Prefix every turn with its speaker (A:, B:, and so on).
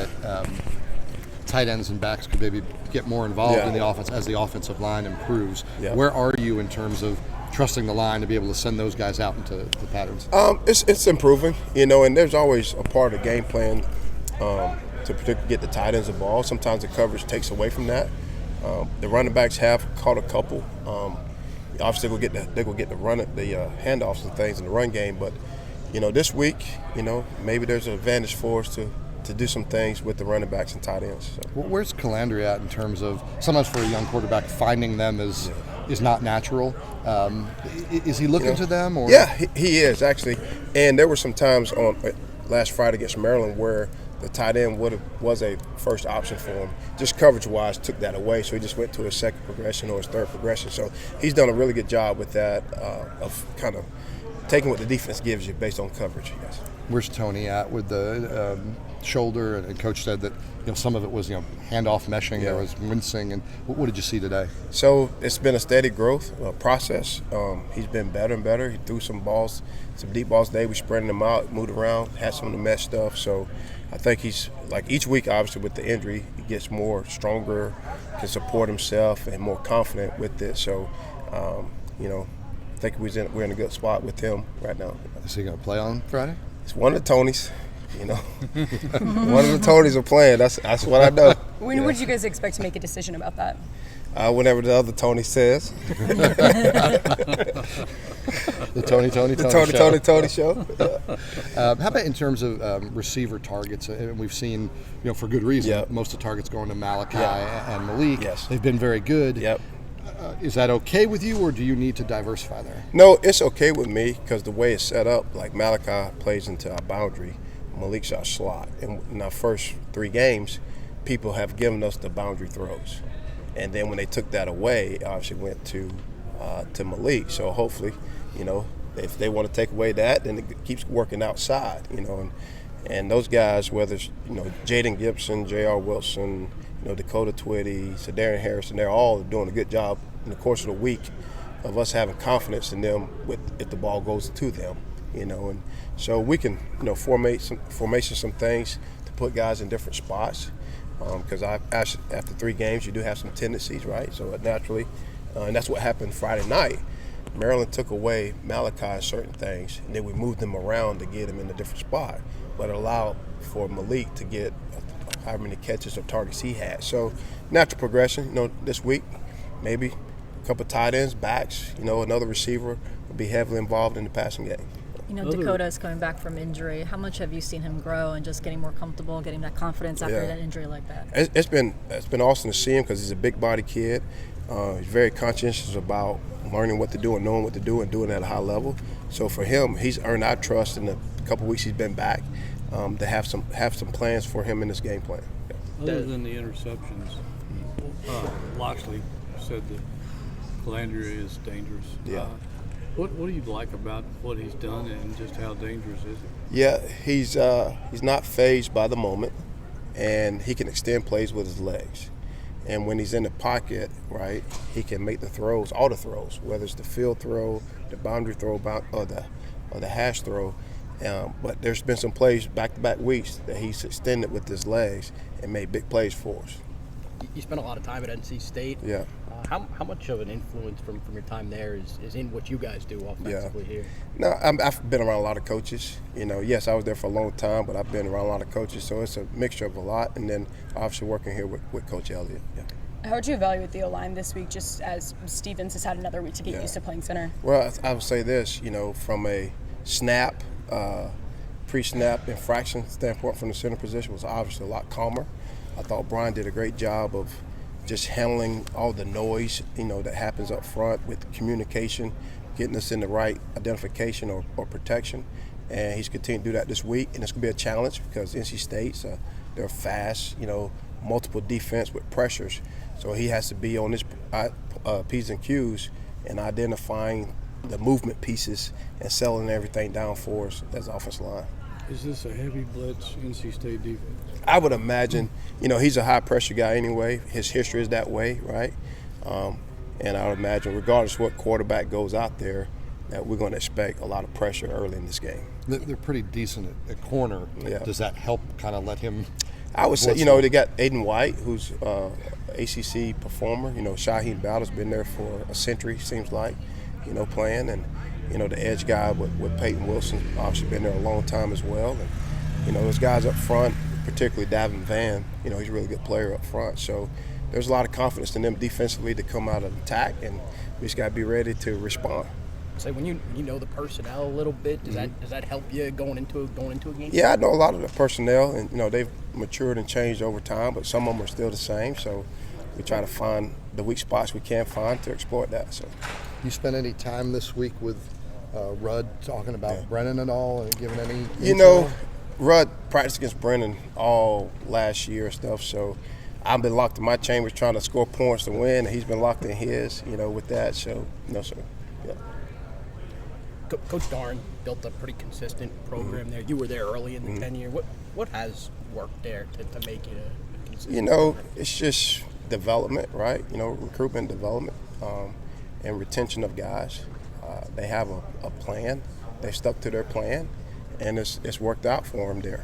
A: that tight ends and backs could maybe get more involved in the offense as the offensive line improves. Where are you in terms of trusting the line to be able to send those guys out into the patterns?
B: It's improving, and there's always a part of the game plan to particularly get the tight ends involved. Sometimes the coverage takes away from that. The running backs have caught a couple. Obviously, they're gonna get the handoffs and things in the run game. But this week, maybe there's an advantage for us to do some things with the running backs and tight ends. So.
A: Well, where's Landry at in terms of sometimes for a young quarterback finding them is not natural? Is he looking to them? Or?
B: Yeah, he is actually. And there were some times on last Friday against Maryland where the tight end was a first option for him. Just coverage-wise, took that away, so he just went to his second progression or his third progression. So he's done a really good job with that, of kind of taking what the defense gives you based on coverage. Yes.
A: Where's Tony at with the shoulder? And Coach said that some of it was handoff meshing. There was wincing. And what did you see today?
B: So it's been a steady growth process. He's been better and better. He threw some deep balls today. We spreading them out, moved around, had some of the mesh stuff. So I think he's like each week, obviously with the injury, he gets stronger, can support himself, and more confident with it. So I think we're in a good spot with him right now.
A: Is he going to play on Friday?
B: It's one of the Tonys, One of the Tonys are playing. That's what I know.
C: When would you guys expect to make a decision about that?
B: Whenever the other Tony says.
A: The Tony
B: show.
A: How about in terms of receiver targets? We've seen, for good reason, most of the targets going to Malachi and Malik.
B: Yes.
A: They've been very good.
B: Yep.
A: Is that okay with you, or do you need to diversify there?
B: No, it's okay with me because the way it's set up, like Malachi plays into our boundary, Malik's our slot. And in our first 3 games, people have given us the boundary throws. And then when they took that away, it obviously went to Malik. So hopefully, if they want to take away that, then it keeps working outside, And those guys, whether it's, Jaden Gibson, J.R. Wilson, Dakota Twitty, Sadarian Harrison, they're all doing a good job in the course of the week of us having confidence in them if the ball goes to them, And so we can, formation some things to put guys in different spots. Because after 3 games, you do have some tendencies, right? So naturally, and that's what happened Friday night. Maryland took away Malachi certain things, and then we moved them around to get him in a different spot, but it allowed for Malik to get however many catches or targets he had. So natural progression, this week, maybe a couple of tight ends, backs, another receiver will be heavily involved in the passing game.
D: Dakota is coming back from injury. How much have you seen him grow and just getting more comfortable, getting that confidence after an injury like that?
B: It's been awesome to see him because he's a big body kid. He's very conscientious about learning what to do and knowing what to do and doing it at a high level. So for him, he's earned our trust in the couple weeks he's been back to have some plans for him in this game plan.
E: Other than the interceptions, Loxley said that Landry is dangerous.
B: Yeah.
E: What do you like about what he's done and just how dangerous is he?
B: Yeah, he's not fazed by the moment, and he can extend plays with his legs. And when he's in the pocket, right, he can make the throws, all the throws, whether it's the field throw, the boundary throw, or the hash throw. But there's been some plays back-to-back weeks that he's extended with his legs and made big plays for us.
F: You spent a lot of time at NC State.
B: Yeah.
F: How much of an influence from your time there is in what you guys do offensively here?
B: No, I've been around a lot of coaches. Yes, I was there for a long time, but I've been around a lot of coaches, so it's a mixture of a lot. And then obviously working here with Coach Elliott. Yeah.
C: How would you evaluate the O-line this week, just as Stevens has had another week to get used to playing center?
B: Well, I would say this, from a snap, pre-snap infraction standpoint from the center position was obviously a lot calmer. I thought Brian did a great job of just handling all the noise, that happens up front with communication, getting us in the right identification or protection. And he's continued to do that this week. And it's going to be a challenge because NC State's, they're fast, multiple defense with pressures. So he has to be on his P's and Q's and identifying the movement pieces and settling everything down for us as the offensive line.
E: Is this a heavy blitz NC State defense?
B: I would imagine, he's a high-pressure guy anyway. His history is that way, right? And I would imagine, regardless of what quarterback goes out there, that we're going to expect a lot of pressure early in this game.
A: They're pretty decent at corner.
B: Yeah.
A: Does that help kind of let him
B: I would say, they got Aiden White, who's ACC performer. Shaheem Battle's been there for a century, seems like, playing. And, the edge guy with Peyton Wilson, obviously been there a long time as well. And, those guys up front, particularly Davin Van, he's a really good player up front. So there's a lot of confidence in them defensively to come out and attack, and we just got to be ready to respond.
F: So when you know the personnel a little bit, does that help you going into a game?
B: Yeah, I know a lot of the personnel, and they've matured and changed over time, but some of them are still the same. So we try to find the weak spots we can find to exploit that. So
A: you spent any time this week with Rudd talking about Brennan at all, and giving any?
B: Rudd practiced against Brennan all last year and stuff. So I've been locked in my chambers trying to score points to win, and he's been locked in his, with that. So no, sir. Yeah.
F: Coach Darn built a pretty consistent program there. You were there early in the tenure. What has worked there to make it a consistent?
B: It's just development, right? Recruitment, development, and retention of guys. They have a plan. They stuck to their plan, and it's worked out for them there.